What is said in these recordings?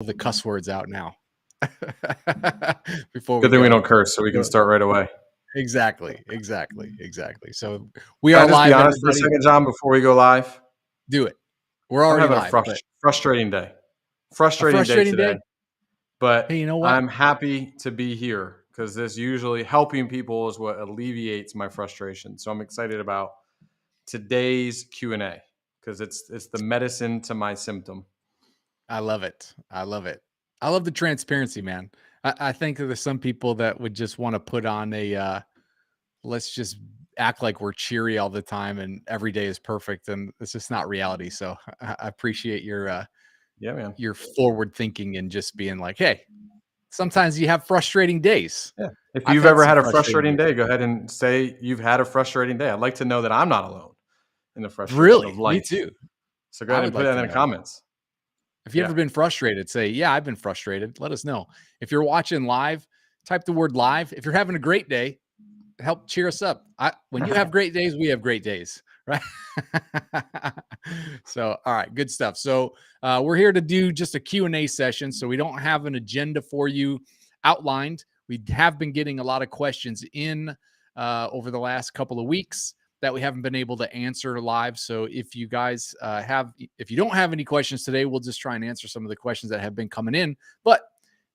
the cuss words out now. Before we Good thing we go. don't curse, so we can start right away. Exactly. So we Can are I just be live, honest for a everybody. second, John, before we go live? Do it. We're I'm already having live, a but frustrating day. a Frustrating day frustrating today. day. But Hey, you know what? I'm happy to be here because this usually helping people is what alleviates my frustration. So I'm excited about today's Q&A because it's the medicine to my symptom. I love it. I love the transparency, man. I think that there's some people that would just want to put on a let's just act like we're cheery all the time and every day is perfect, and it's just not reality. So I appreciate Yeah, man. your forward thinking and just being like, hey, sometimes you have frustrating days. Yeah. If I've you've had ever some had a frustrating frustrating days. day, go ahead and say you've had a frustrating day. I'd like to know that I'm not alone in the frustration of Really? Me life. too. So go I ahead and would put like that to in the know. comments. If you Yeah. ever been frustrated, say, yeah, I've been frustrated. Let us know. If you're watching live, type the word live. If you're having a great day, help cheer us up. When you have great days, we have great days, right? So, all right, good stuff. So we're here to do just a Q&A session. So we don't have an agenda for you outlined. We have been getting a lot of questions in over the last couple of weeks that we haven't been able to answer live. So if you guys if you don't have any questions today, we'll just try and answer some of the questions that have been coming in. But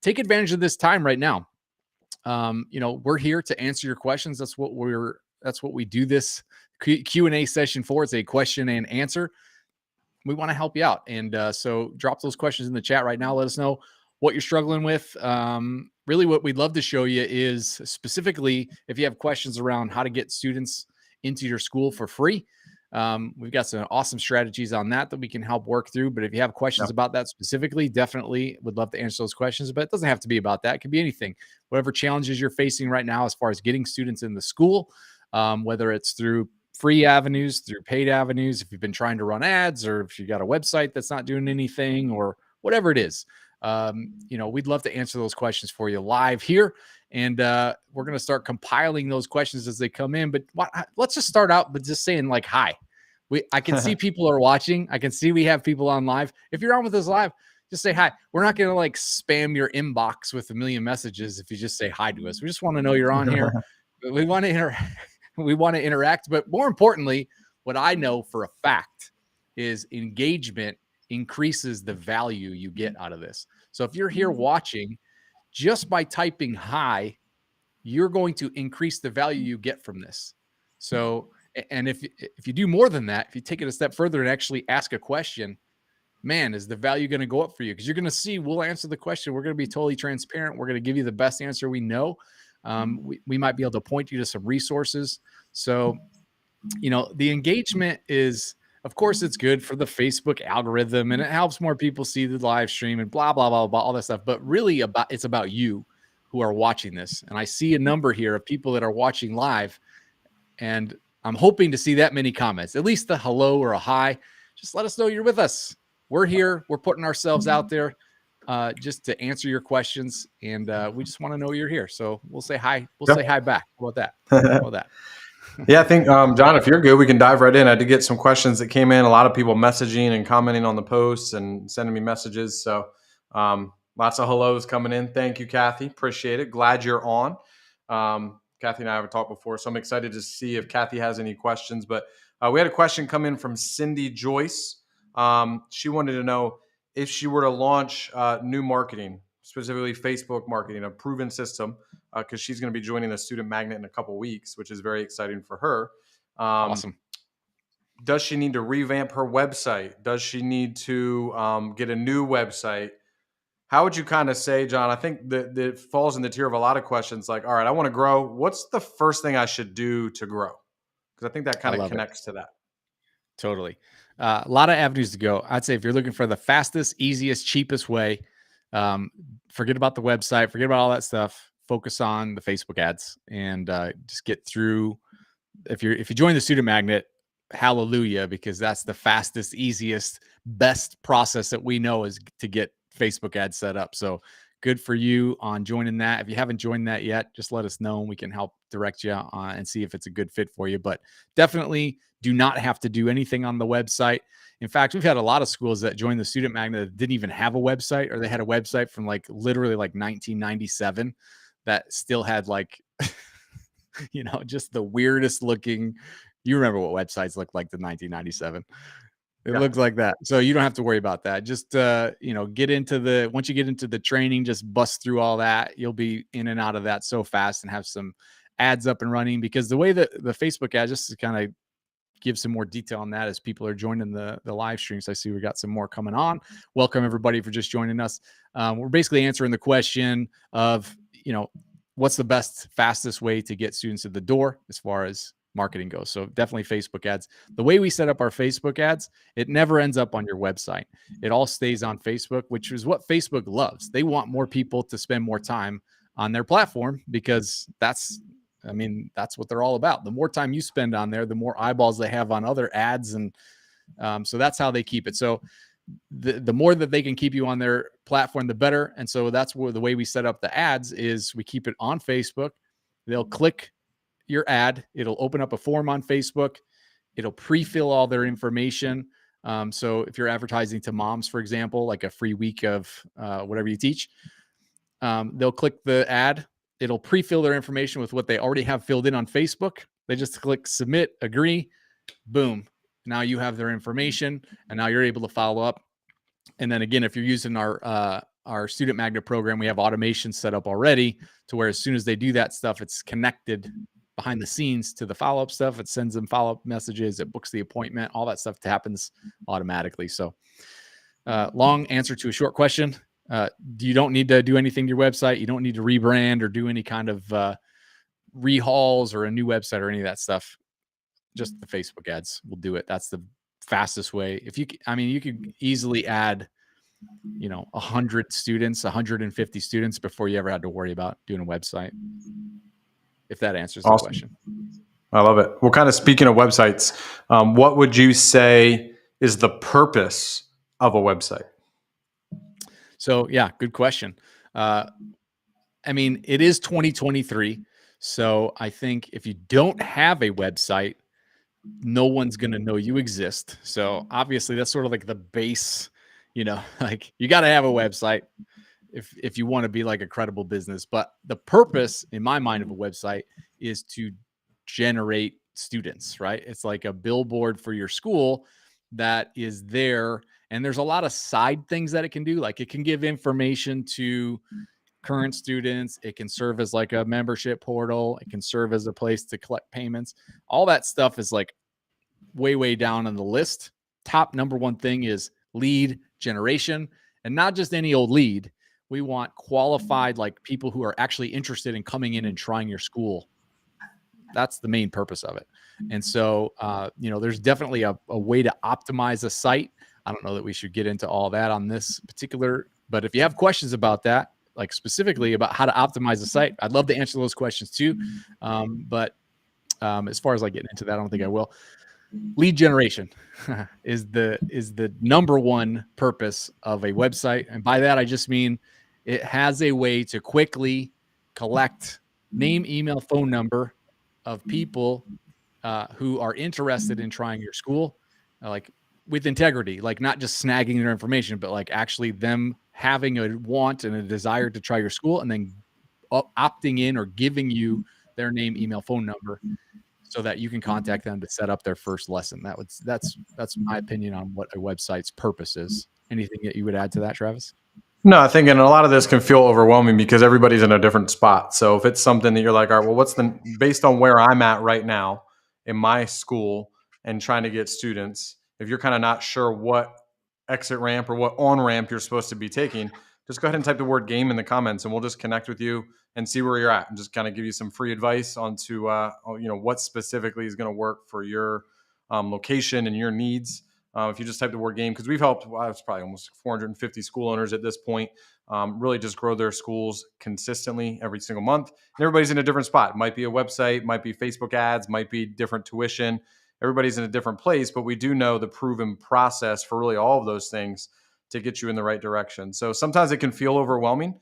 take advantage of this time right now. We're here to answer your questions. That's what we do this Q&A session for. It's a question and answer. We want to help you out. And so drop those questions in the chat right now. Let us know what you're struggling with. Really what we'd love to show you is specifically if you have questions around how to get students into your school for free. We've got some awesome strategies on that we can help work through. But if you have questions about that specifically, definitely would love to answer those questions. But it doesn't have to be about that. It could be anything. Whatever challenges you're facing right now as far as getting students in the school, whether it's through free avenues, through paid avenues, if you've been trying to run ads or if you got a website that's not doing anything or whatever it is. We'd love to answer those questions for you live here. And we're going to start compiling those questions as they come in. But let's just start out with just saying like, hi. I can see people are watching. I can see we have people on live. If you're on with us live, just say hi. We're not going to like spam your inbox with a million messages if you just say hi to us. We just want to know you're on here. We want to interact. But more importantly, what I know for a fact is engagement increases the value you get out of this. So if you're here watching, just by typing hi, you're going to increase the value you get from this. So, and if you do more than that, if you take it a step further and actually ask a question, man, is the value going to go up for you? Because you're going to see, we'll answer the question. We're going to be totally transparent. We're going to give you the best answer we know. We might be able to point you to some resources. So, the engagement is, of course, it's good for the Facebook algorithm and it helps more people see the live stream and blah, blah, blah, blah, all that stuff. But really it's about you who are watching this. And I see a number here of people that are watching live, and I'm hoping to see that many comments, at least the hello or a hi. Just let us know you're with us. We're here. We're putting ourselves out there just to answer your questions. And we just want to know you're here. So we'll say hi. We'll say hi back. How about that? How about that? Yeah, I think, John, if you're good, we can dive right in. I did get some questions that came in, a lot of people messaging and commenting on the posts and sending me messages. So lots of hellos coming in. Thank you, Kathy. Appreciate it. Glad you're on. Kathy and I haven't talked before, so I'm excited to see if Kathy has any questions. But we had a question come in from Cindy Joyce. She wanted to know if she were to launch new marketing, specifically Facebook marketing, a proven system, because she's going to be joining the Student Magnet in a couple weeks, which is very exciting for her. Awesome. Does she need to revamp her website? Does she need to get a new website? How would you kind of say, John? I think that it falls in the tier of a lot of questions like, all right, I want to grow. What's the first thing I should do to grow? Because I think that kind of connects to that. Totally. A lot of avenues to go. I'd say if you're looking for the fastest, easiest, cheapest way, forget about the website, forget about all that stuff. Focus on the Facebook ads and just get through. If you join the Student Magnet, hallelujah, because that's the fastest, easiest, best process that we know is to get Facebook ads set up. So good for you on joining that. If you haven't joined that yet, just let us know and we can help direct you and see if it's a good fit for you. But definitely do not have to do anything on the website. In fact, we've had a lot of schools that joined the Student Magnet that didn't even have a website, or they had a website from like literally like 1997 that still had like, just the weirdest looking. You remember what websites looked like in 1997. It looks like that. So you don't have to worry about that. Just, once you get into the training, just bust through all that. You'll be in and out of that so fast and have some ads up and running, because the way that the Facebook ad, just to kind of give some more detail on that as people are joining the live streams. I see we got some more coming on. Welcome everybody for just joining us. We're basically answering the question of, what's the best, fastest way to get students to the door as far as marketing goes. So definitely Facebook ads. The way we set up our Facebook ads, it never ends up on your website. It all stays on Facebook, which is what Facebook loves. They want more people to spend more time on their platform, because that's what they're all about. The more time you spend on there, the more eyeballs they have on other ads. And so that's how they keep it. So the more that they can keep you on their platform, the better. And so that's where the way we set up the ads is we keep it on Facebook. They'll click your ad. It'll open up a form on Facebook. It'll pre-fill all their information. So if you're advertising to moms, for example, like a free week of whatever you teach, they'll click the ad. It'll pre-fill their information with what they already have filled in on Facebook. They just click submit, agree, boom. Now you have their information, and now you're able to follow up. And then again, if you're using our Student Magnet program, we have automation set up already to where as soon as they do that stuff, it's connected behind the scenes to the follow-up stuff. It sends them follow-up messages. It books the appointment. All that stuff happens automatically. So long answer to a short question. You don't need to do anything to your website. You don't need to rebrand or do any kind of rehauls or a new website or any of that stuff. Just the Facebook ads will do it. That's the fastest way. You could easily add, 100 students, 150 students before you ever had to worry about doing a website. If that answers the question. I love it. Well, kind of speaking of websites, what would you say is the purpose of a website? So yeah, good question. It is 2023. So I think if you don't have a website, no one's going to know you exist. So obviously that's sort of like the base, like you got to have a website if you want to be like a credible business. But the purpose in my mind of a website is to generate students, right? It's like a billboard for your school that is there. And there's a lot of side things that it can do. Like it can give information to current students. It can serve as like a membership portal. It can serve as a place to collect payments. All that stuff is like way down on the list. Top number one thing is lead generation, and not just any old lead. We want qualified, like people who are actually interested in coming in and trying your school. That's the main purpose of it. And so, there's definitely a way to optimize a site. I don't know that we should get into all that on this particular, but if you have questions about that, like specifically about how to optimize the site, I'd love to answer those questions too. But as far as I get into that, I don't think I will. Lead generation is the number one purpose of a website. And by that, I just mean it has a way to quickly collect name, email, phone number of people who are interested in trying your school, like with integrity, like not just snagging their information, but like actually them having a want and a desire to try your school, and then opting in or giving you their name, email, phone number so that you can contact them to set up their first lesson. That's my opinion on what a website's purpose is. Anything that you would add to that, Travis? No, I think, and a lot of this can feel overwhelming because everybody's in a different spot. So if it's something that you're like, all right, well, based on where I'm at right now in my school and trying to get students, if you're kind of not sure what exit ramp or what on ramp you're supposed to be taking, just go ahead and type the word game in the comments and we'll just connect with you and see where you're at and just kind of give you some free advice onto, what specifically is going to work for your location and your needs. If you just type the word game, because we've helped, it's probably almost 450 school owners at this point, really just grow their schools consistently every single month. And everybody's in a different spot. It might be a website, might be Facebook ads, might be different tuition. Everybody's in a different place, but we do know the proven process for really all of those things to get you in the right direction. So sometimes it can feel overwhelming.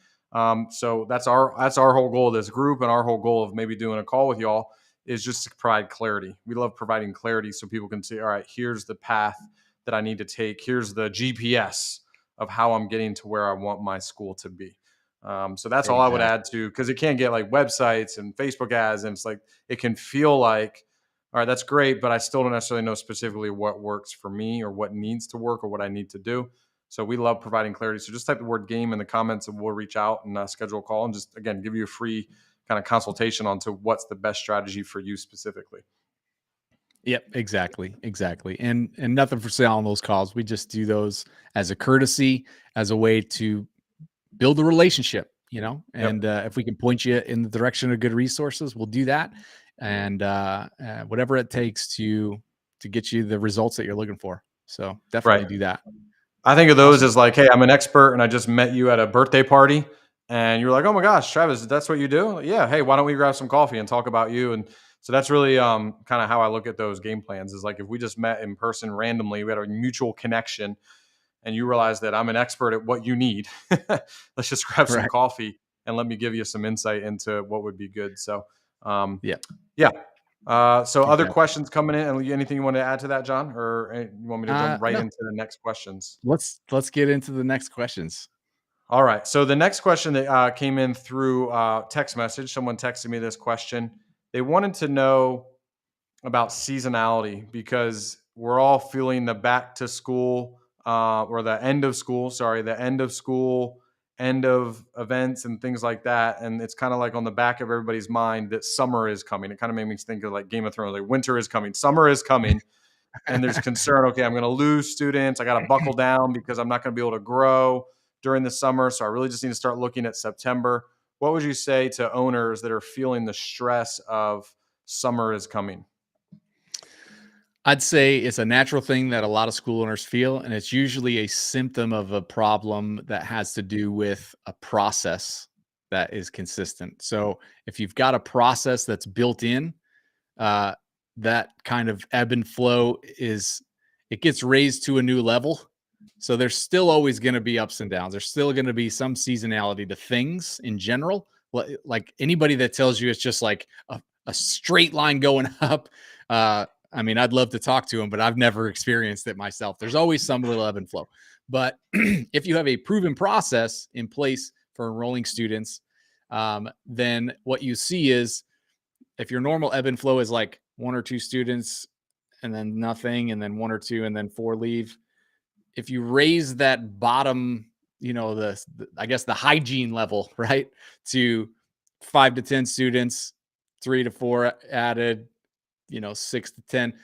So that's our whole goal of this group, and our whole goal of maybe doing a call with y'all is just to provide clarity. We love providing clarity so people can see, all right, here's the path that I need to take. Here's the GPS of how I'm getting to where I want my school to be. So that's all I would add Exactly. to, because it can get like websites and Facebook ads, and it's like it can feel like, all right, that's great, but I still don't necessarily know specifically what works for me or what needs to work or what I need to do. So we love providing clarity. So just type the word game in the comments and we'll reach out and schedule a call and just, again, give you a free kind of consultation on to what's the best strategy for you specifically. Yep, exactly. And nothing for sale on those calls. We just do those as a courtesy, as a way to build a relationship, Yep. and if we can point you in the direction of good resources, we'll do that. And whatever it takes to get you the results that you're looking for. So Right. definitely do that. I think of those Awesome. as like, hey, I'm an expert and I just met you at a birthday party and you're like, oh my gosh, Travis, that's what you do? Like, yeah. Hey, why don't we grab some coffee and talk about you? And so that's really kind of how I look at those game plans, is like, if we just met in person randomly, we had a mutual connection and you realize that I'm an expert at what you need. Let's just grab some Right. coffee and let me give you some insight into what would be good. So, Yeah, yeah. So other exactly. questions coming in, and anything you want to add to that, John, or you want me to jump right No, into the next questions? let's get into the next questions. All right. So the next question that came in through text message, someone texted me this question. They wanted to know about seasonality, because we're all feeling the back to school or the end of school, sorry, the end of school, end of events and things like that. And it's kind of like on the back of everybody's mind that summer is coming. It kind of made me think of like Game of Thrones, like winter is coming, summer is coming. And there's concern, okay, I'm going to lose students. I got to buckle down because I'm not going to be able to grow during the summer. So I really just need to start looking at September. What would you say to owners that are feeling the stress of summer is coming? I'd say it's a natural thing that a lot of school owners feel, and it's usually a symptom of a problem that has to do with a process that is consistent. So if you've got a process that's built in, uh, that kind of ebb and flow it gets raised to a new level. So there's still always going to be ups and downs. There's still going to be some seasonality to things in general. Like anybody that tells you it's just like a straight line going up, I mean, I'd love to talk to them, but I've never experienced it myself. There's always some little ebb and flow. But if you have a proven process in place for enrolling students, then what you see is, if your normal ebb and flow is like one or two students and then nothing, and then one or two, and then four leave, if you raise that bottom, I guess the hygiene level, right, to 5 to 10 students, 3 to 4 added, 6 to 10.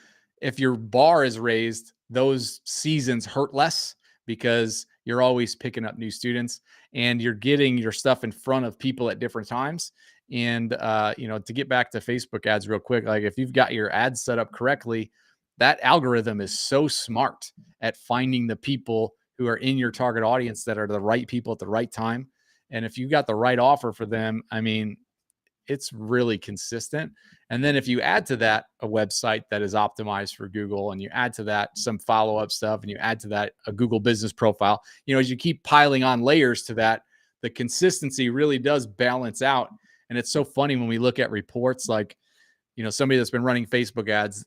If your bar is raised, those seasons hurt less because you're always picking up new students and you're getting your stuff in front of people at different times. And to get back to Facebook ads real quick, like if you've got your ads set up correctly, that algorithm is so smart at finding the people who are in your target audience that are the right people at the right time. And if you got the right offer for them, I mean, it's really consistent. And then if you add to that a website that is optimized for Google, and you add to that some follow-up stuff, and you add to that a Google business profile, as you keep piling on layers to that, the consistency really does balance out. And it's so funny when we look at reports, like, somebody that's been running Facebook ads,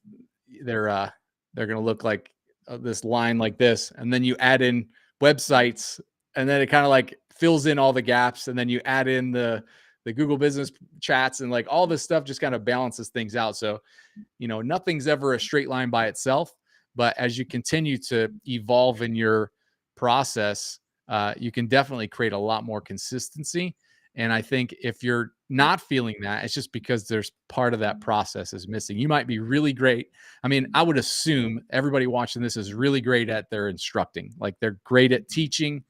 they're going to look like this line like this. And then you add in websites, and then it kind of like fills in all the gaps. And then you add in the Google business chats, and like all this stuff just kind of balances things out. So, nothing's ever a straight line by itself, but as you continue to evolve in your process, you can definitely create a lot more consistency. And I think if you're not feeling that, it's just because there's part of that process is missing. You might be really great. I mean, I would assume everybody watching this is really great at their instructing. Like they're great at teaching.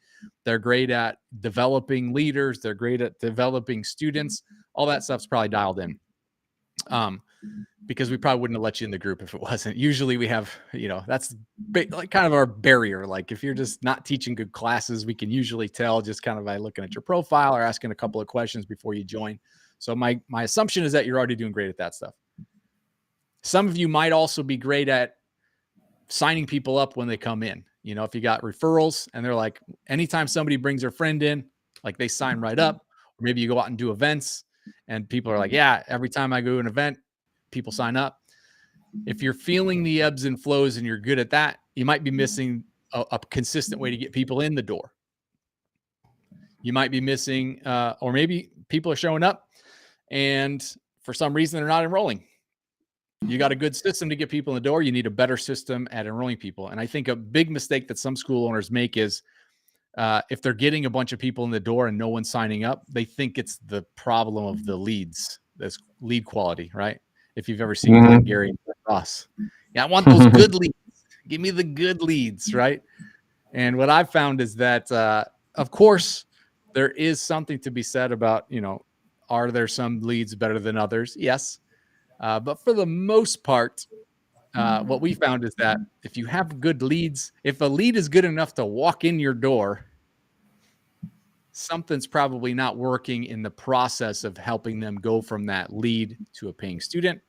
They're great at developing leaders. They're great at developing students. All that stuff's probably dialed in. Because we probably wouldn't have let you in the group if it wasn't. Usually we have, that's like kind of our barrier. Like if you're just not teaching good classes, we can usually tell just kind of by looking at your profile or asking a couple of questions before you join. So my assumption is that you're already doing great at that stuff. Some of you might also be great at signing people up when they come in. If you got referrals and they're like, anytime somebody brings their friend in, Like they sign right up, or maybe you go out and do events and people are like, yeah, every time I go to an event, people sign up. If you're feeling the ebbs and flows and you're good at that, you might be missing a consistent way to get people in the door. You might be missing, or maybe people are showing up and for some reason they're not enrolling. You got a good system to get people in the door. You need a better system at enrolling people. And I think a big mistake that some school owners make is if they're getting a bunch of people in the door and no one's signing up, they think it's the problem of the leads, that's lead quality, right? If you've ever seen Glenn Gary and Ross, yeah, I want those good leads. Give me the good leads, right? And what I've found is that, of course, there is something to be said about, are there some leads better than others? Yes. But for the most part, what we found is that if you have good leads, if a lead is good enough to walk in your door, something's probably not working in the process of helping them go from that lead to a paying student.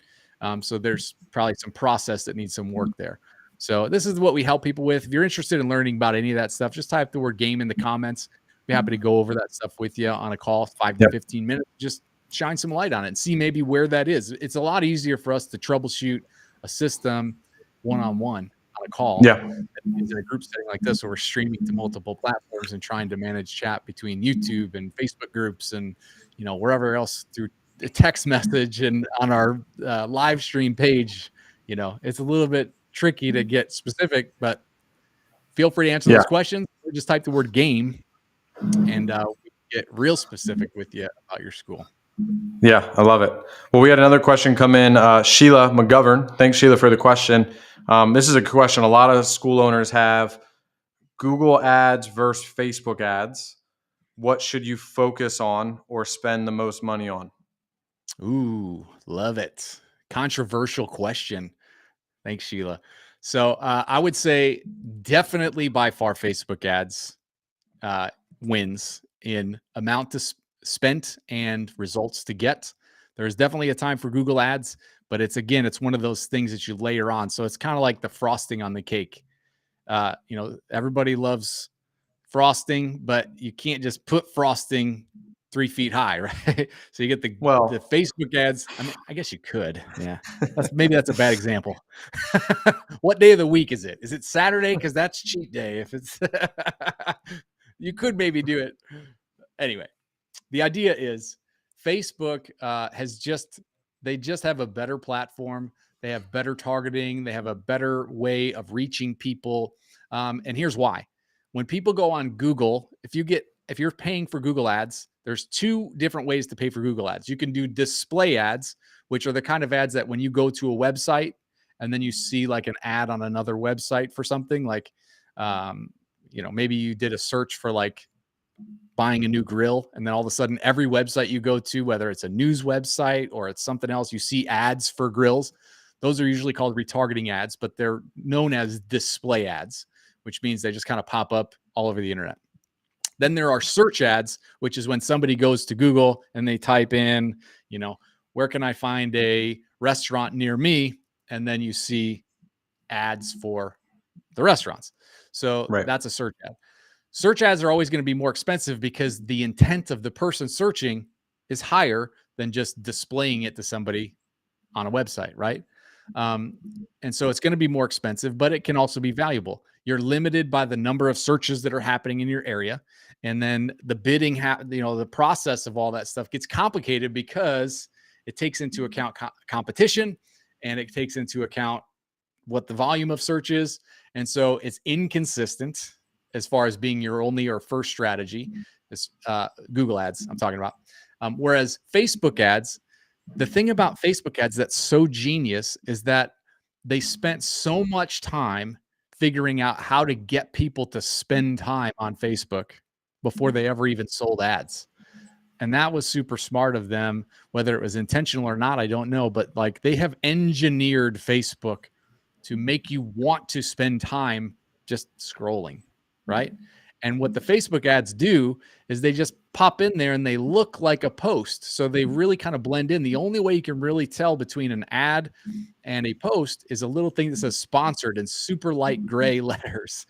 So there's probably some process that needs some work there. So this is what we help people with. If you're interested in learning about any of that stuff, just type the word game in the comments. Be happy to go over that stuff with you on a call, 5 to 15 minutes. Just shine some light on it and see maybe where that is. It's a lot easier for us to troubleshoot a system one-on-one on a call. In a group setting like this, where we're streaming to multiple platforms and trying to manage chat between YouTube and Facebook groups and wherever else through a text message and on our live stream page. It's a little bit tricky to get specific, but feel free to answer those questions. Just type the word game and we get real specific with you about your school. Yeah, I love it. Well, we had another question come in. Sheila McGovern. Thanks, Sheila, for the question. This is a question a lot of school owners have. Google ads versus Facebook ads. What should you focus on or spend the most money on? Ooh, love it. Controversial question. Thanks, Sheila. So I would say definitely by far Facebook ads wins in amount to spent and results to get. There's definitely a time for Google ads, but it's one of those things that you layer on. So it's kind of like the frosting on the cake. Everybody loves frosting, but you can't just put frosting 3 feet high, right? So you get the Facebook ads. I mean, I guess you could. Yeah. Maybe that's a bad example. What day of the week is it? Is it Saturday? Because that's cheat day. If it's you could maybe do it. Anyway, the idea is Facebook they just have a better platform. They have better targeting. They have a better way of reaching people. And here's why. When people go on Google, if you're paying for Google ads, there's 2 different ways to pay for Google ads. You can do display ads, which are the kind of ads that when you go to a website and then you see like an ad on another website for something like, maybe you did a search for like buying a new grill, and then all of a sudden every website you go to, whether it's a news website or it's something else, you see ads for grills. Those are usually called retargeting ads, but they're known as display ads, which means they just kind of pop up all over the internet. Then there are search ads, which is when somebody goes to Google and they type in, where can I find a restaurant near me? And then you see ads for the restaurants. So that's a search ad. Search ads are always going to be more expensive because the intent of the person searching is higher than just displaying it to somebody on a website, right? And so it's going to be more expensive, but it can also be valuable. You're limited by the number of searches that are happening in your area. And then the bidding, the process of all that stuff gets complicated because it takes into account competition, and it takes into account what the volume of search is. And so it's inconsistent as far as being your only or first strategy. This Google ads I'm talking about. Whereas Facebook ads, the thing about Facebook ads that's so genius is that they spent so much time figuring out how to get people to spend time on Facebook before they ever even sold ads. And that was super smart of them. Whether it was intentional or not, I don't know. But like, they have engineered Facebook to make you want to spend time just scrolling, right? And what the Facebook ads do is they just pop in there and they look like a post. So they really kind of blend in. The only way you can really tell between an ad and a post is a little thing that says sponsored in super light gray letters.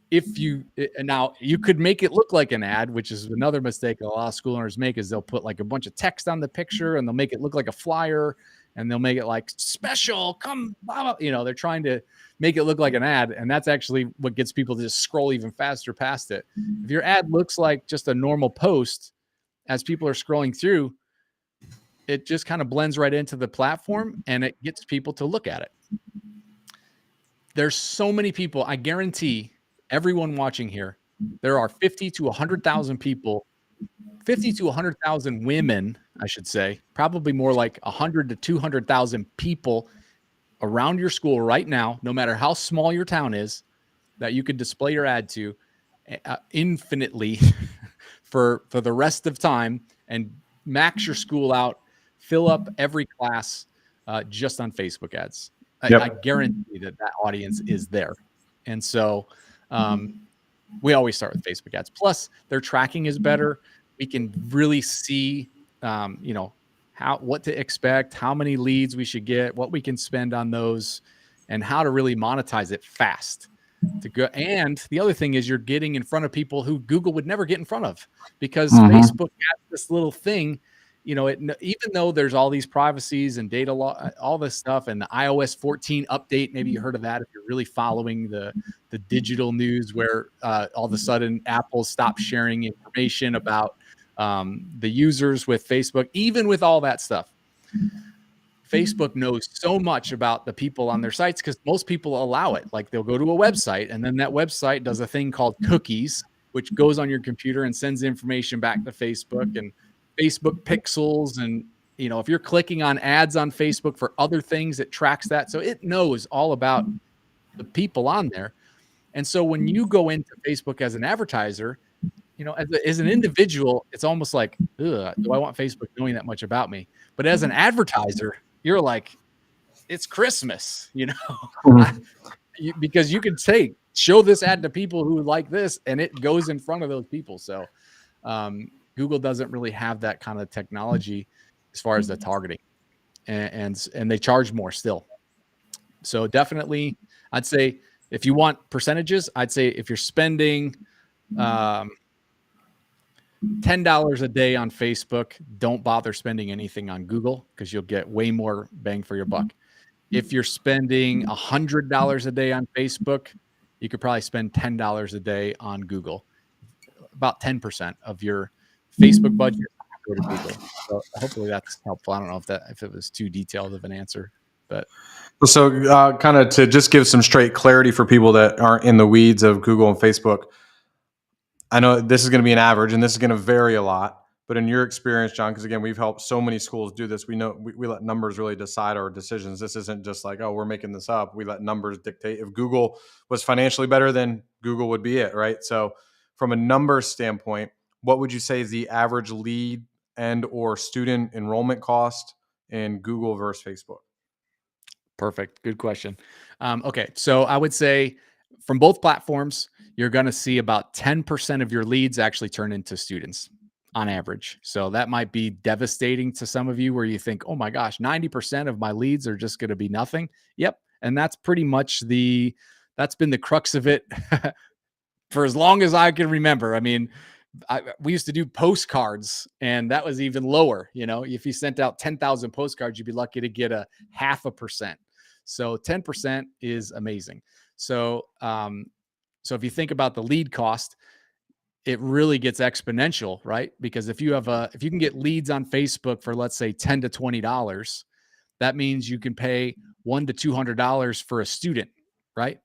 if you now you could make it look like an ad, which is another mistake a lot of school owners make, is they'll put like a bunch of text on the picture and they'll make it look like a flyer and they'll make it like special, come, blah, blah. You know, they're trying to make it look like an ad, and that's actually what gets people to just scroll even faster past it. If your ad looks like just a normal post as people are scrolling through, it just kind of blends right into the platform and it gets people to look at it. There's so many people, I guarantee everyone watching here, there are 50 to 100,000 people, 50 to 100,000 women, I should say, probably more like 100 to 200,000 people around your school right now, no matter how small your town is, that you could display your ad to infinitely for the rest of time and max your school out, fill up every class just on Facebook ads. I guarantee that audience is there. And so we always start with Facebook ads. Plus, their tracking is better. We can really see, what to expect, how many leads we should get, what we can spend on those, and how to really monetize it fast. And the other thing is you're getting in front of people who Google would never get in front of, because Facebook has this little thing. Even though there's all these privacies and data law, all this stuff, and the iOS 14 update, maybe you heard of that if you're really following the digital news, where all of a sudden Apple stopped sharing information about the users with Facebook. Even with all that stuff, Facebook knows so much about the people on their sites because most people allow it. Like they'll go to a website and then that website does a thing called cookies, which goes on your computer and sends information back to Facebook and Facebook pixels. And, if you're clicking on ads on Facebook for other things, it tracks that. So it knows all about the people on there. And so when you go into Facebook as an advertiser, as an individual, it's almost like, ugh, do I want Facebook knowing that much about me? But as an advertiser, you're like, it's Christmas, because you can say, show this ad to people who like this, and it goes in front of those people. So Google doesn't really have that kind of technology as far as the targeting, and they charge more still. So definitely, I'd say if you want percentages, I'd say if you're spending $10 a day on Facebook, don't bother spending anything on Google because you'll get way more bang for your buck. If you're spending $100 a day on Facebook, you could probably spend $10 a day on Google. About 10% of your Facebook budget go to Google. So hopefully that's helpful. I don't know if it was too detailed of an answer, but. So kind of to just give some straight clarity for people that aren't in the weeds of Google and Facebook, I know this is going to be an average and this is going to vary a lot, but in your experience, John, because again, we've helped so many schools do this. We know we let numbers really decide our decisions. This isn't just like, oh, we're making this up. We let numbers dictate. If Google was financially better, then Google would be it, right? So from a numbers standpoint, what would you say is the average lead and or student enrollment cost in Google versus Facebook? Perfect. Good question. Okay. So I would say from both platforms, you're going to see about 10% of your leads actually turn into students on average. So that might be devastating to some of you where you think, oh my gosh, 90% of my leads are just going to be nothing. Yep. And that's pretty much that's been the crux of it for as long as I can remember. I mean, we used to do postcards and that was even lower. If you sent out 10,000 postcards, you'd be lucky to get a 0.5%. So 10% is amazing. So if you think about the lead cost, it really gets exponential, right? Because if you can get leads on Facebook for, let's say, $10 to $20, that means you can pay $100 to $200 for a student, right?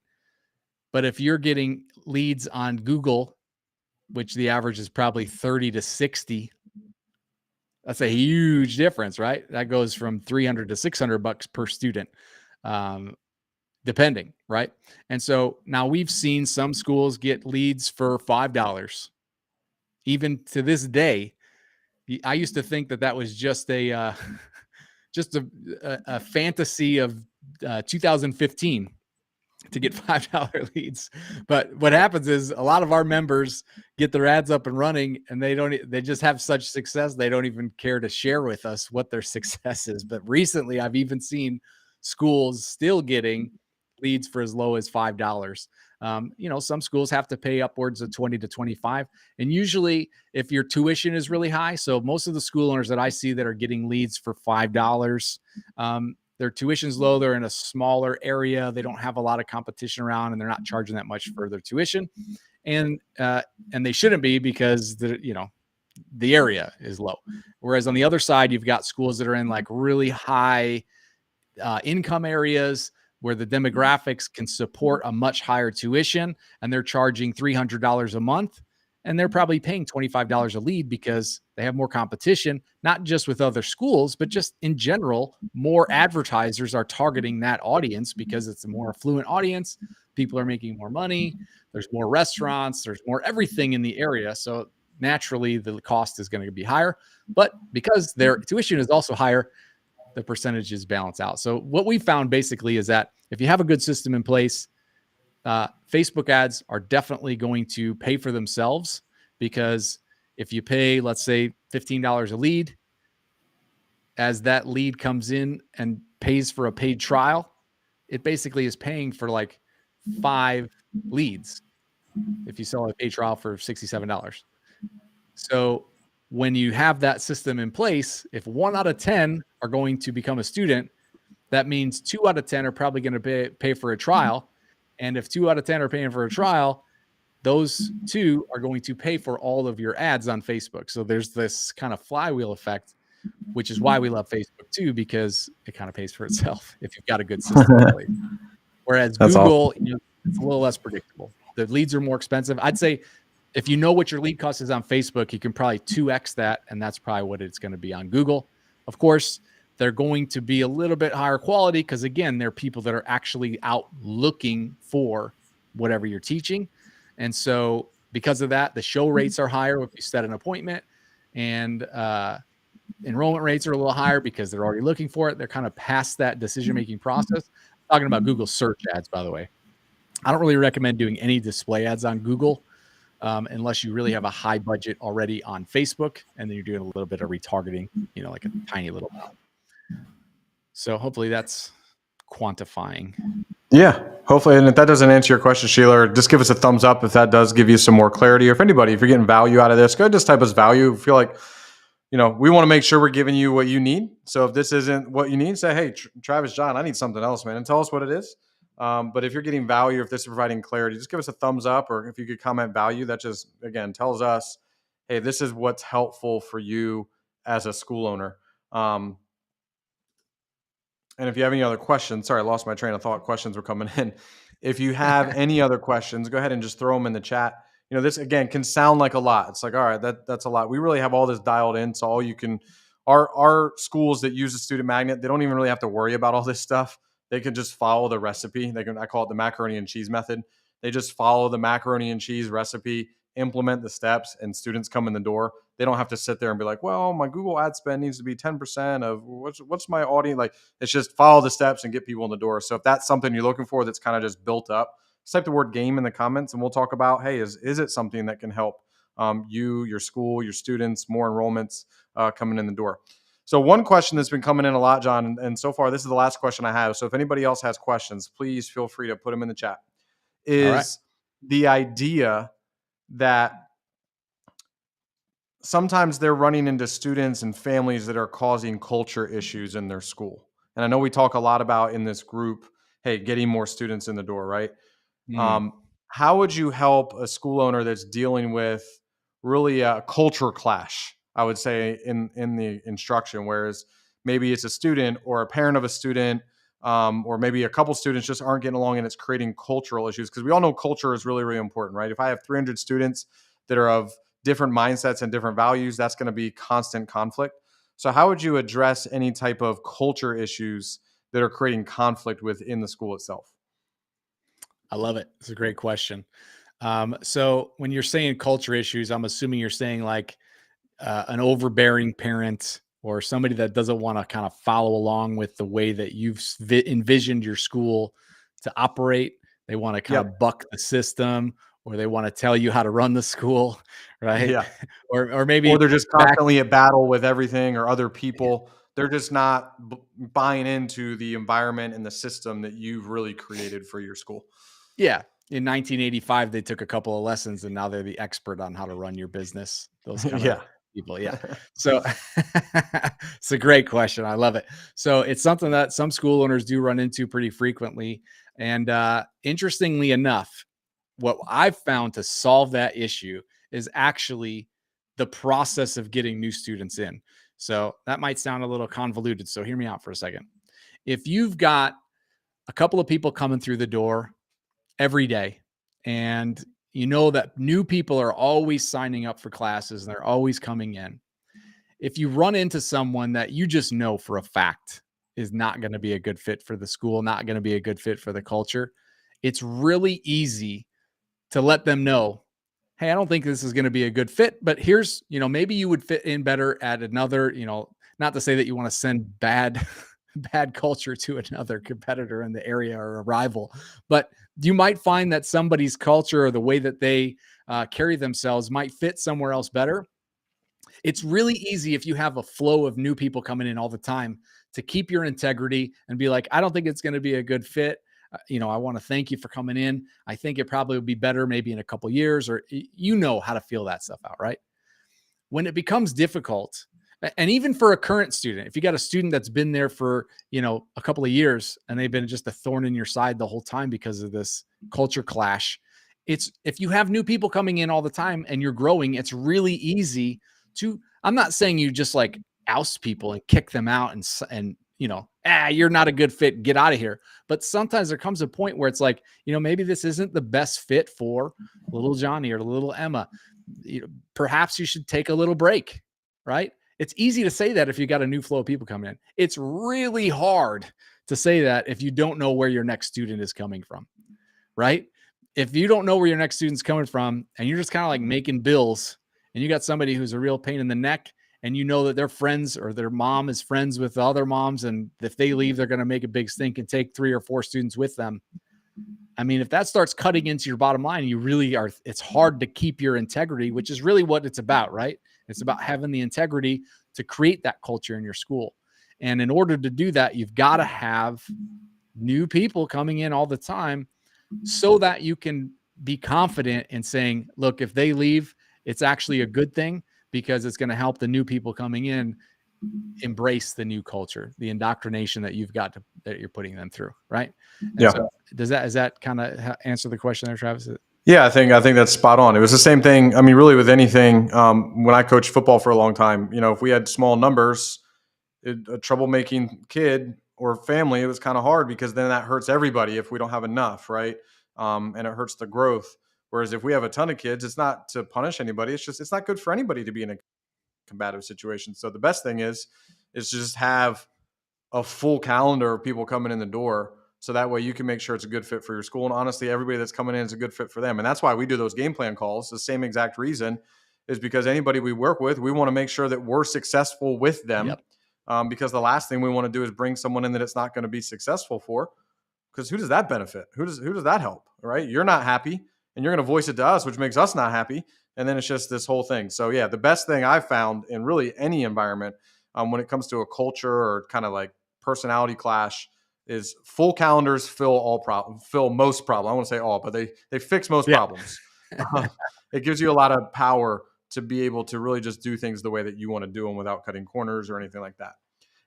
But if you're getting leads on Google, which the average is probably 30 to 60, that's a huge difference, right? That goes from $300 to $600 per student, depending, right? And so now we've seen some schools get leads for $5. Even to this day, I used to think that was just a fantasy of 2015 to get $5 leads. But what happens is a lot of our members get their ads up and running and they just have such success. They don't even care to share with us what their success is. But recently I've even seen schools still getting leads for as low as $5. Some schools have to pay upwards of 20 to 25. And usually if your tuition is really high, so most of the school owners that I see that are getting leads for $5, their tuition's low. They're in a smaller area. They don't have a lot of competition around, and they're not charging that much for their tuition. And they shouldn't be, because the area is low. Whereas on the other side, you've got schools that are in like really high income areas where the demographics can support a much higher tuition, and they're charging $300 a month, and they're probably paying $25 a lead because they have more competition, not just with other schools, but just in general, more advertisers are targeting that audience because it's a more affluent audience. People are making more money. There's more restaurants. There's more everything in the area. So naturally, the cost is going to be higher. But because their tuition is also higher, the percentages balance out. So what we found basically is that if you have a good system in place, Facebook ads are definitely going to pay for themselves, because if you pay, let's say, $15 a lead, as that lead comes in and pays for a paid trial, it basically is paying for like 5 leads if you sell a paid trial for $67. So when you have that system in place, if 1 out of 10 are going to become a student, that means 2 out of 10 are probably going to pay for a trial. And if 2 out of 10 are paying for a trial, those 2 are going to pay for all of your ads on Facebook. So there's this kind of flywheel effect, which is why we love Facebook too, because it kind of pays for itself if you've got a good system in place. Whereas That's Google, awesome. it's a little less predictable. The leads are more expensive. I'd say if you know what your lead cost is on Facebook, you can probably 2x that, and that's probably what it's going to be on Google. Of course, they're going to be a little bit higher quality because, again, they're people that are actually out looking for whatever you're teaching. And so because of that, the show rates are higher if you set an appointment, and enrollment rates are a little higher because they're already looking for it. They're kind of past that decision-making process. I'm talking about Google search ads, by the way. I don't really recommend doing any display ads on Google unless you really have a high budget already on Facebook, and then you're doing a little bit of retargeting, like a tiny little amount. So hopefully that's quantifying. Yeah, hopefully. And if that doesn't answer your question, Sheila, just give us a thumbs up if that does give you some more clarity. Or if anybody, if you're getting value out of this, go ahead, just type us value. Feel like, we want to make sure we're giving you what you need. So if this isn't what you need, say, hey, Travis, John, I need something else, man, and tell us what it is. But if you're getting value, if this is providing clarity, just give us a thumbs up, or if you could comment value, that just, again, tells us, hey, this is what's helpful for you as a school owner. And if you have any other questions, sorry, I lost my train of thought. Questions were coming in. If you have any other questions, go ahead and just throw them in the chat. This again can sound like a lot. It's like, all right, that's a lot. We really have all this dialed in. So all you can, our schools that use a student magnet, they don't even really have to worry about all this stuff. They can just follow the recipe. I call it the macaroni and cheese method. They just follow the macaroni and cheese recipe, implement the steps, and students come in the door. They don't have to sit there and be like, well, my Google ad spend needs to be 10% of what's my audience. Like, it's just follow the steps and get people in the door. So if that's something you're looking for, that's kind of just built up, just type the word game in the comments, and we'll talk about, hey, is it something that can help you, your school, your students, more enrollments coming in the door. So one question that's been coming in a lot, John, and so far this is the last question I have. So if anybody else has questions, please feel free to put them in the chat. Is the idea that sometimes they're running into students and families that are causing culture issues in their school. And I know we talk a lot about in this group, hey, getting more students in the door, right? How would you help a school owner that's dealing with really a culture clash, I would say, in the instruction, whereas maybe it's a student or a parent of a student, or maybe a couple students just aren't getting along, and it's creating cultural issues? Because we all know culture is really, really important, right? If I have 300 students that are of different mindsets and different values, that's going to be constant conflict. So how would you address any type of culture issues that are creating conflict within the school itself? I love it. It's a great question. So when you're saying culture issues, I'm assuming you're saying like an overbearing parent or somebody that doesn't want to kind of follow along with the way that you've envisioned your school to operate. They want to kind of buck the system, or they want to tell you how to run the school, right? Yeah. or maybe, or they're just constantly at battle with everything or other people. They're just not buying into the environment and the system that you've really created for your school. Yeah. in 1985, they took a couple of lessons and now they're the expert on how to run your business. Those kind of Yeah. people. Yeah. So it's a great question. I love it. So it's something that some school owners do run into pretty frequently. And interestingly enough, what I've found to solve that issue is actually the process of getting new students in. So that might sound a little convoluted. So hear me out for a second. If you've got a couple of people coming through the door every day, and you know that new people are always signing up for classes and they're always coming in. If you run into someone that you just know for a fact is not going to be a good fit for the school, not going to be a good fit for the culture, it's really easy to let them know, hey, I don't think this is going to be a good fit, but here's, maybe you would fit in better at another, not to say that you want to send bad bad culture to another competitor in the area or a rival, but you might find that somebody's culture or the way that they carry themselves might fit somewhere else better. It's really easy if you have a flow of new people coming in all the time to keep your integrity and be like, I don't think it's going to be a good fit. I want to thank you for coming in. I think it probably would be better maybe in a couple years, or how to feel that stuff out, right? When it becomes difficult, and even for a current student, if you got a student that's been there for, a couple of years and they've been just a thorn in your side the whole time because of this culture clash, if you have new people coming in all the time and you're growing, it's really easy to, I'm not saying you just like oust people and kick them out and you're not a good fit, get out of here. But sometimes there comes a point where it's like, maybe this isn't the best fit for little Johnny or little Emma. Perhaps you should take a little break, right? It's easy to say that if you got a new flow of people coming in. It's really hard to say that if you don't know where your next student is coming from, right? If you don't know where your next student's coming from and you're just kind of like making bills and you got somebody who's a real pain in the neck and you know that their friends or their mom is friends with the other moms, and if they leave, they're going to make a big stink and take 3 or 4 students with them. I mean, if that starts cutting into your bottom line, it's hard to keep your integrity, which is really what it's about, right? It's about having the integrity to create that culture in your school. And in order to do that, you've got to have new people coming in all the time so that you can be confident in saying, look, if they leave, it's actually a good thing because it's going to help the new people coming in embrace the new culture, the indoctrination that that you're putting them through. Right. And Yeah. so does that kind of answer the question there, Travis? Yeah, I think that's spot on. It was the same thing. I mean, really with anything, when I coached football for a long time, if we had small numbers, a troublemaking kid or family, it was kind of hard because then that hurts everybody if we don't have enough, right? And it hurts the growth. Whereas if we have a ton of kids, it's not to punish anybody. It's just, it's not good for anybody to be in a combative situation. So the best thing is to just have a full calendar of people coming in the door. So that way you can make sure it's a good fit for your school. And honestly, everybody that's coming in is a good fit for them. And that's why we do those game plan calls. The same exact reason is because anybody we work with, we want to make sure that we're successful with them. Yep. Because the last thing we want to do is bring someone in that it's not going to be successful for. Because who does that benefit? Who does that help? Right? You're not happy and you're going to voice it to us, which makes us not happy. And then it's just this whole thing. So yeah, the best thing I've found in really any environment when it comes to a culture or kind of like personality clash is full calendars fill most problems. I won't say all, but they fix most problems. It gives you a lot of power to be able to really just do things the way that you want to do them without cutting corners or anything like that.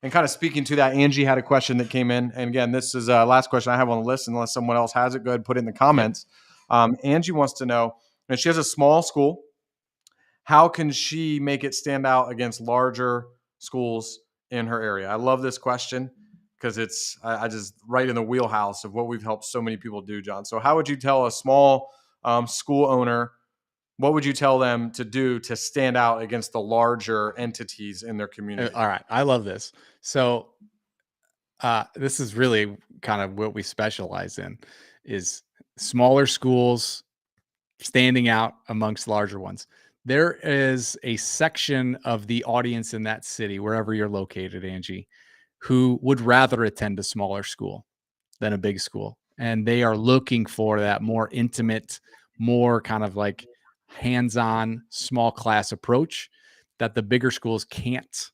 And kind of speaking to that, Angie had a question that came in. And again, this is last question I have on the list. Unless someone else has it, go ahead and put it in the comments. Angie wants to know, and she has a small school. How can she make it stand out against larger schools in her area? I love this question because it's I just right in the wheelhouse of what we've helped so many people do, John. So how would you tell a small school owner, what would you tell them to do to stand out against the larger entities in their community? All right. I love this. So this is really kind of what we specialize in is smaller schools standing out amongst larger ones. There is a section of the audience in that city, wherever you're located, Angie, who would rather attend a smaller school than a big school. And they are looking for that more intimate, more kind of like hands-on small class approach that the bigger schools can't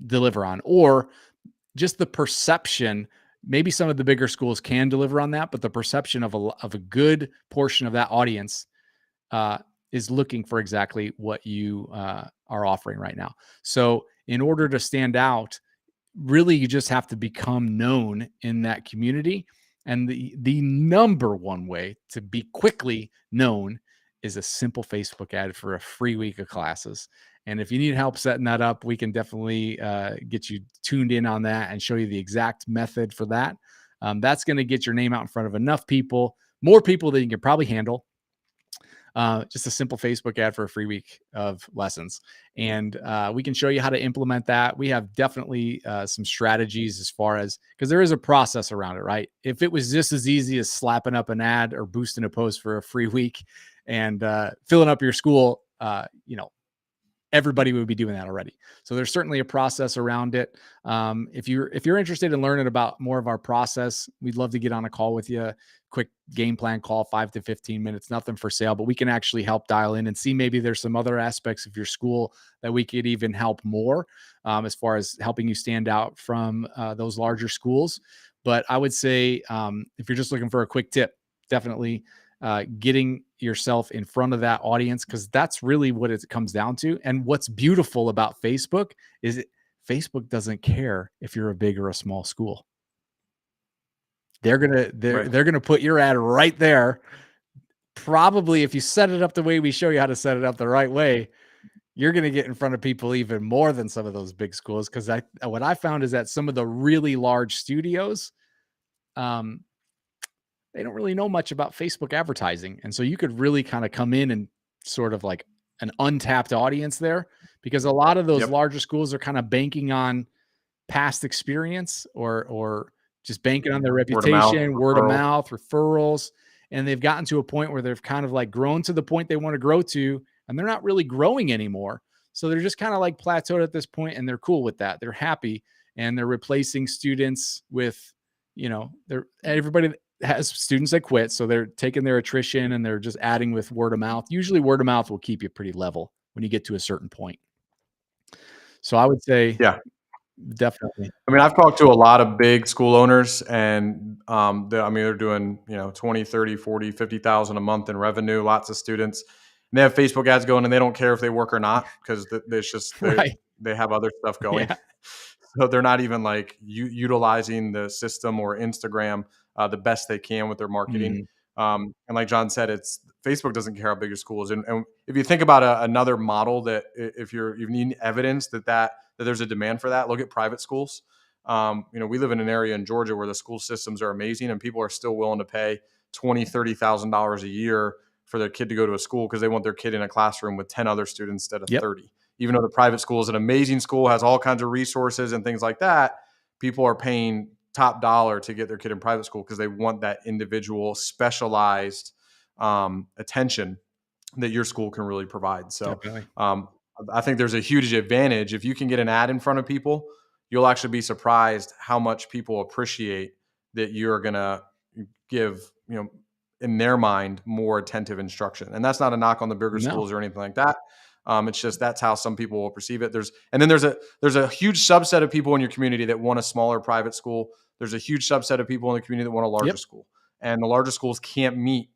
deliver on, or just the perception. maybe some of the bigger schools can deliver on that, but the perception of a good portion of that audience is looking for exactly what you are offering right now. So in order to stand out, really you just have to become known in that community. And the number one way to be quickly known is a simple Facebook ad for a free week of classes. And if you need help setting that up, we can definitely get you tuned in on that and show you the exact method for that. That's going to get your name out in front of enough people, more people than you can probably handle. Just a simple Facebook ad for a free week of lessons. And we can show you how to implement that. We have definitely some strategies as far as, because there is a process around it, right? If it was just as easy as slapping up an ad or boosting a post for a free week and filling up your school, everybody would be doing that already. So there's certainly a process around it. If you're interested in learning about more of our process, we'd love to get on a call with you. Quick game plan call, 5 to 15 minutes, nothing for sale, but we can actually help dial in and see maybe there's some other aspects of your school that we could even help more as far as helping you stand out from those larger schools. But I would say if you're just looking for a quick tip, definitely getting yourself in front of that audience, because that's really what it comes down to. And what's beautiful about Facebook is Facebook doesn't care if you're a big or a small school. They're gonna put your ad right there. Probably if you set it up the way we show you how to set it up the right way, you're going to get in front of people even more than some of those big schools. Because what I found is that some of the really large studios, they don't really know much about Facebook advertising. And so you could really kind of come in and sort of like an untapped audience there, because a lot of those larger schools are kind of banking on past experience or just banking on their reputation, word of mouth, referrals. And they've gotten to a point where they've kind of like grown to the point they want to grow to, and they're not really growing anymore. So they're just kind of like plateaued at this point, and they're cool with that. They're happy, and they're replacing students with, everybody has students that quit. So they're taking their attrition and they're just adding with word of mouth. Usually word of mouth will keep you pretty level when you get to a certain point. So I would say, definitely. I mean, I've talked to a lot of big school owners, and they're doing 20, 30, 40, 50,000 a month in revenue, lots of students. And they have Facebook ads going, and they don't care if they work or not, because it's just they have other stuff going. Yeah. So they're not even like utilizing the system or Instagram the best they can with their marketing. Mm-hmm. And like John said, Facebook doesn't care how big your school is. And if you think about another model that if you need evidence that there's a demand for that, look at private schools. We live in an area in Georgia where the school systems are amazing, and people are still willing to pay $20,000, $30,000 a year for their kid to go to a school because they want their kid in a classroom with 10 other students instead of 30. Even though the private school is an amazing school, has all kinds of resources and things like that, people are paying top dollar to get their kid in private school because they want that individual specialized attention that your school can really provide. So I think there's a huge advantage. If you can get an ad in front of people, you'll actually be surprised how much people appreciate that you're going to give, in their mind, more attentive instruction. And that's not a knock on the bigger schools or anything like that. It's just that's how some people will perceive it. There's a huge subset of people in your community that want a smaller private school. There's a huge subset of people in the community that want a larger school. And the larger schools can't meet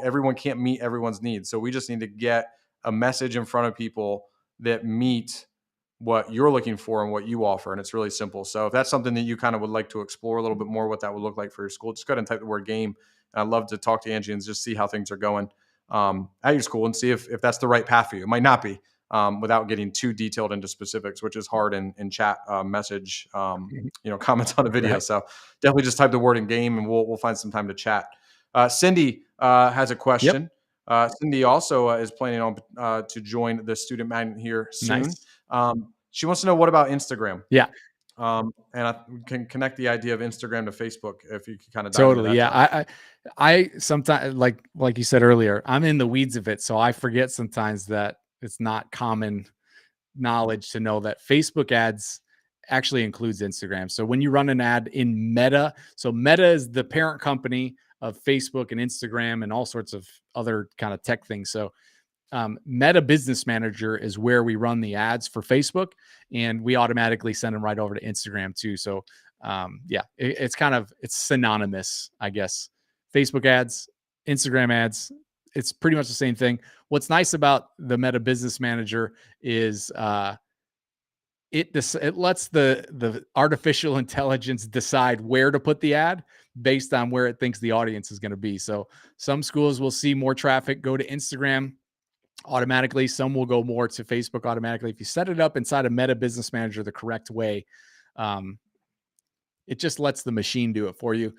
everyone can't meet everyone's needs. So we just need to get a message in front of people that meet what you're looking for and what you offer. And it's really simple. So if that's something that you kind of would like to explore a little bit more, what that would look like for your school, just go ahead and type the word game. And I'd love to talk to Angie and just see how things are going at your school and see if that's the right path for you. It might not be without getting too detailed into specifics, which is hard in chat message, comments on a video. Right. So definitely just type the word in game and we'll find some time to chat. Cindy has a question. Cindy also is planning on to join the student magnet here soon. Nice. She wants to know, what about Instagram? Yeah. And I can connect the idea of Instagram to Facebook if you can kind of dive into that. Yeah. I sometimes, like you said earlier, I'm in the weeds of it. So I forget sometimes that it's not common knowledge to know that Facebook ads actually includes Instagram. So when you run an ad in Meta, so Meta is the parent company of Facebook and Instagram and all sorts of other kind of tech things. So Meta Business Manager is where we run the ads for Facebook, and we automatically send them right over to Instagram too. So Yeah, it's synonymous, I guess. Facebook ads, Instagram ads, it's pretty much the same thing. What's nice about the Meta Business Manager is it lets the artificial intelligence decide where to put the ad based on where it thinks the audience is going to be. So some schools will see more traffic go to Instagram automatically. Some will go more to Facebook automatically. If you set it up inside a Meta Business Manager the correct way, um, it just lets the machine do it for you.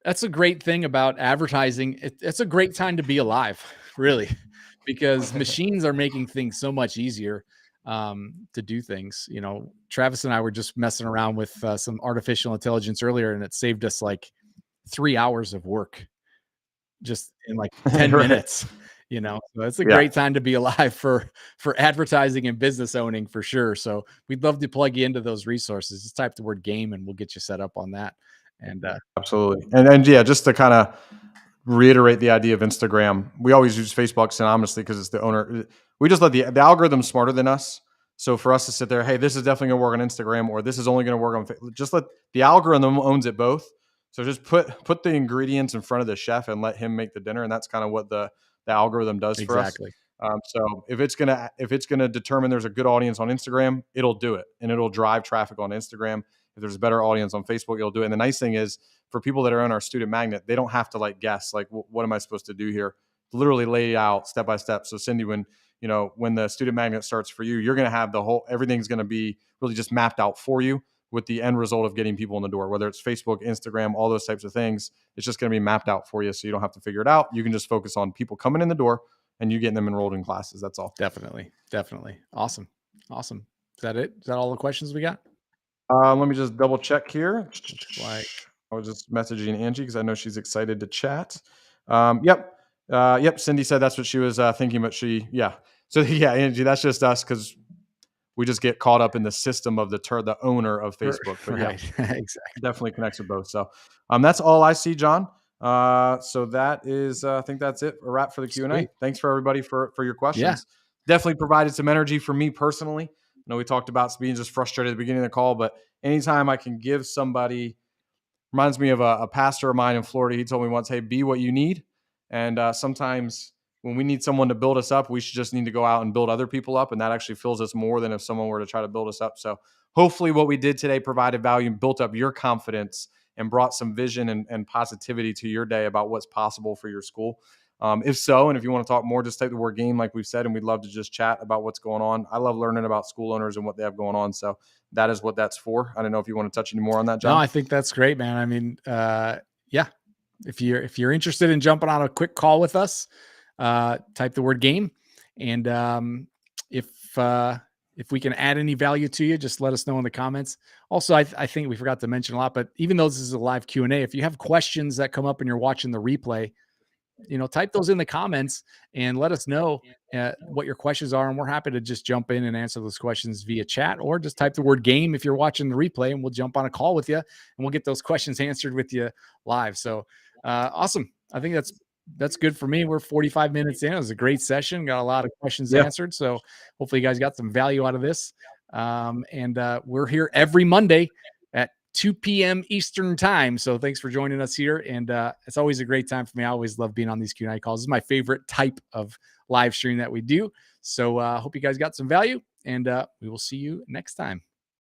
That's a great thing about advertising. It's a great time to be alive, really, because machines are making things so much easier to do things. You know, Travis and I were just messing around with some artificial intelligence earlier, and it saved us like 3 hours of work just in like 10 Right. minutes. You know, so it's a Yeah. great time to be alive for advertising and business owning for sure. So we'd love to plug you into those resources. Just type the word game and we'll get you set up on that. And Absolutely. And yeah, just to kind of reiterate the idea of Instagram, we always use Facebook synonymously because it's the owner. We just let the algorithm smarter than us. So for us to sit there, hey, this is definitely going to work on Instagram, or this is only going to work on Facebook. Just let the algorithm owns it both. So just put the ingredients in front of the chef and let him make the dinner, and that's kind of what the algorithm does for us. exactly. So if it's gonna determine there's a good audience on Instagram, it'll do it, and it'll drive traffic on Instagram. If there's a better audience on Facebook, it'll do it. And the nice thing is, for people that are on our student magnet, they don't have to like guess like what am I supposed to do here. Literally lay out step by step. So Cindy, when the student magnet starts for you, you're gonna have everything's gonna be really just mapped out for you with the end result of getting people in the door, whether it's Facebook, Instagram, all those types of things. It's just going to be mapped out for you, so you don't have to figure it out. You can just focus on people coming in the door and you getting them enrolled in classes. That's all. Definitely. Awesome. Is that it? Is that all the questions we got? Let me just double check here. Looks like I was just messaging Angie because I know she's excited to chat. Yep. Yep. Cindy said that's what she was thinking, but So yeah, Angie, that's just us because we just get caught up in the system of the owner of Facebook. But yeah, right. Exactly. definitely connects with both. So that's all I see, John. So that is, I think that's it. A wrap for the Q&A. Sweet. Thanks for everybody for your questions. Yeah. Definitely provided some energy for me personally. I know we talked about being just frustrated at the beginning of the call, but anytime I can give somebody, reminds me of a pastor of mine in Florida. He told me once, hey, be what you need. And sometimes when we need someone to build us up, we should just need to go out and build other people up. And that actually fills us more than if someone were to try to build us up. So hopefully what we did today provided value and built up your confidence and brought some vision and positivity to your day about what's possible for your school. If so, and if you want to talk more, just type the word game like we've said, and we'd love to just chat about what's going on. I love learning about school owners and what they have going on. So that is what that's for. I don't know if you want to touch any more on that, John. No, I think that's great, man. I mean, yeah, if you're interested in jumping on a quick call with us, type the word game. And if we can add any value to you, just let us know in the comments. Also, I think we forgot to mention a lot, but even though this is a live Q&A, if you have questions that come up and you're watching the replay, type those in the comments and let us know what your questions are. And we're happy to just jump in and answer those questions via chat, or just type the word game if you're watching the replay, and we'll jump on a call with you and we'll get those questions answered with you live. So awesome. I think that's good for me. We're 45 minutes in. It was a great session. Got a lot of questions answered. So hopefully you guys got some value out of this. And we're here every Monday at 2 p.m. Eastern time. So thanks for joining us here. And it's always a great time for me. I always love being on these Q&A calls. This is my favorite type of live stream that we do. So hope you guys got some value, and we will see you next time.